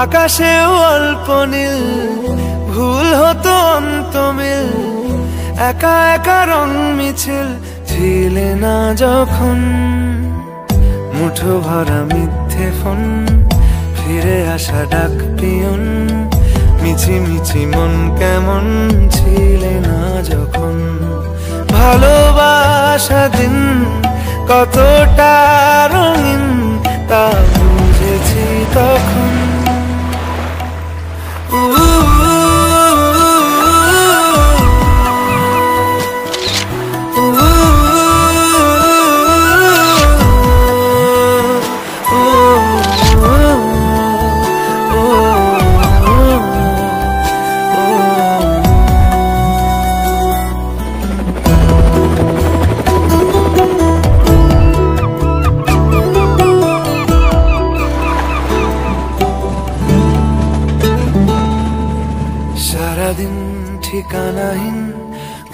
আকাশেও অল্প নীল, ভুল হতো অন্তমিল, একা একা রং মিছিল ছিলে না যখন। মুঠো ভরা মিথ্যে ফোন, ফিরে আসা ডাক পিয়ন, মিছি মিছি মন কেমন ছিলে না যখন। ভালোবাসা দিন কতটা রঙিন তা বুঝেছি তখন। সারাদিন ঠিকানাহীন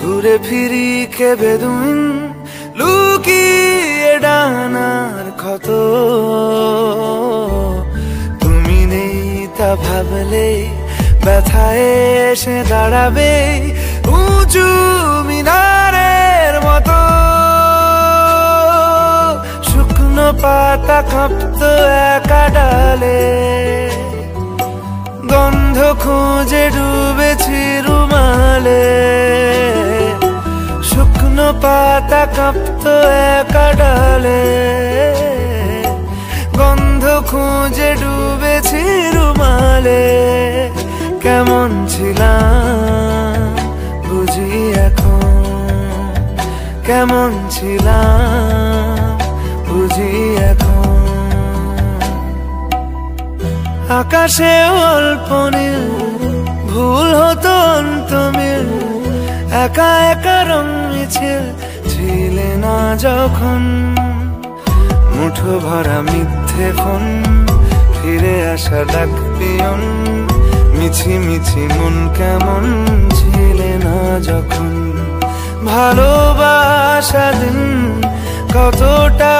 ঘুরে ফিরি খেবে দুইন, লুকিয়ে ডানার ক্ষত। তুমি নেই তা ভাবলে ব্যথায় এসে দাঁড়াবে উঁচু মিনারের মতো। শুকনো পাতা কাঁপতো একা ডালে, গন্ধ খুঁজে ডুবেছি রুমালে। শুকনো পাতা কাঁপতো একা ডালে, গন্ধ খুঁজে ডুবেছি রুমালে। কেমন ছিলাম বুঝি এখন, কেমন ছিলাম বুঝি এখন। আকাশে অল্প নীল, ভুল হতো অন্তমিল, একা একা রং মিছিল ছিলে না যখন। মুঠো ভরা মিথ্যে ফোন, ফিরে আসা ডাক পিয়ন, মিছি মিছি মন কেমন ছিলে না যখন। ভালোবাসা দিন কতটা